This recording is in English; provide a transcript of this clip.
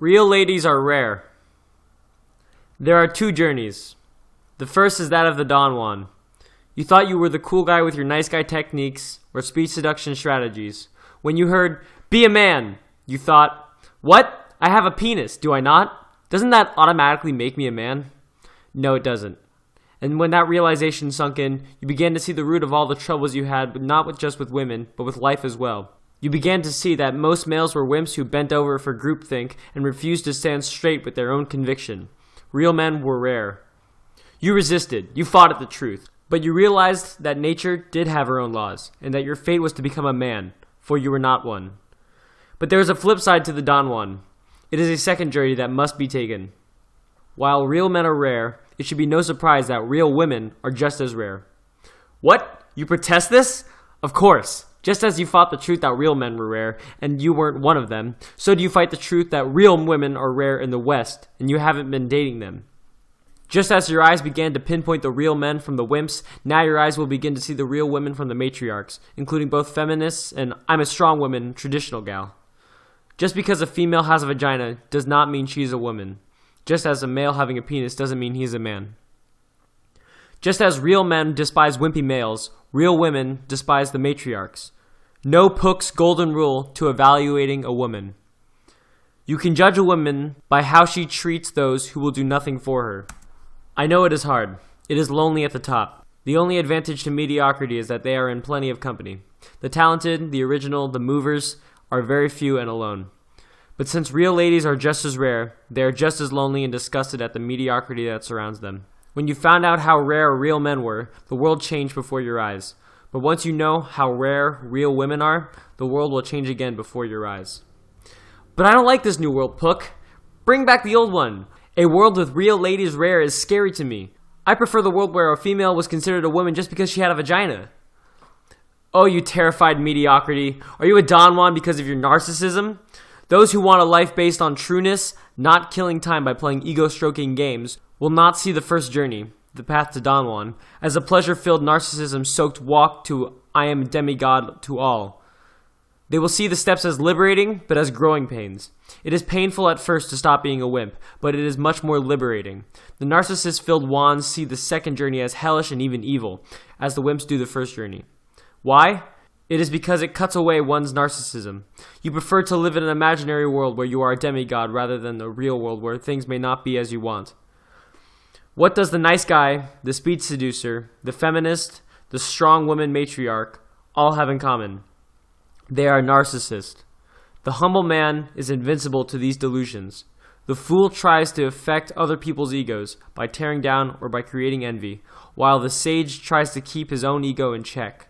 Real ladies are rare. There are two journeys. The first is that of the Don Juan. You thought you were the cool guy with your nice guy techniques or speech seduction strategies. When you heard, "Be a man," you thought, "What? I have a penis, do I not? Doesn't that automatically make me a man?" No, it doesn't. And when that realization sunk in, you began to see the root of all the troubles you had, not just with women, but with life as well. You began to see that most males were wimps who bent over for groupthink and refused to stand straight with their own conviction. Real men were rare. You resisted, you fought at the truth, but you realized that nature did have her own laws, and that your fate was to become a man, for you were not one. But there is a flip side to the Don Juan. It is a second journey that must be taken. While real men are rare, it should be no surprise that real women are just as rare. What? You protest this? Of course. Just as you fought the truth that real men were rare, and you weren't one of them, so do you fight the truth that real women are rare in the West, and you haven't been dating them. Just as your eyes began to pinpoint the real men from the wimps, now your eyes will begin to see the real women from the matriarchs, including both feminists and I'm a strong woman traditional gal. Just because a female has a vagina does not mean she's a woman. Just as a male having a penis doesn't mean he's a man. Just as real men despise wimpy males, real women despise the matriarchs. Know Pook's golden rule to evaluating a woman. You can judge a woman by how she treats those who will do nothing for her. I know it is hard. It is lonely at the top. The only advantage to mediocrity is that they are in plenty of company. The talented, the original, the movers are very few and alone. But since real ladies are just as rare, they are just as lonely and disgusted at the mediocrity that surrounds them. When you found out how rare real men were, the world changed before your eyes. But once you know how rare real women are, the world will change again before your eyes. But I don't like this new world, Pook. Bring back the old one. A world with real ladies rare is scary to me. I prefer the world where a female was considered a woman just because she had a vagina. Oh, you terrified mediocrity. Are you a Don Juan because of your narcissism? Those who want a life based on trueness, not killing time by playing ego-stroking games, will not see the first journey, the path to Don Juan, as a pleasure-filled narcissism-soaked walk to I am demigod to all. They will see the steps as liberating, but as growing pains. It is painful at first to stop being a wimp, but it is much more liberating. The narcissist-filled wands see the second journey as hellish and even evil, as the wimps do the first journey. Why? It is because it cuts away one's narcissism. You prefer to live in an imaginary world where you are a demigod rather than a real world where things may not be as you want. What does the nice guy, the speech seducer, the feminist, the strong woman matriarch all have in common? They are narcissists. The humble man is invincible to these delusions. The fool tries to affect other people's egos by tearing down or by creating envy, while the sage tries to keep his own ego in check.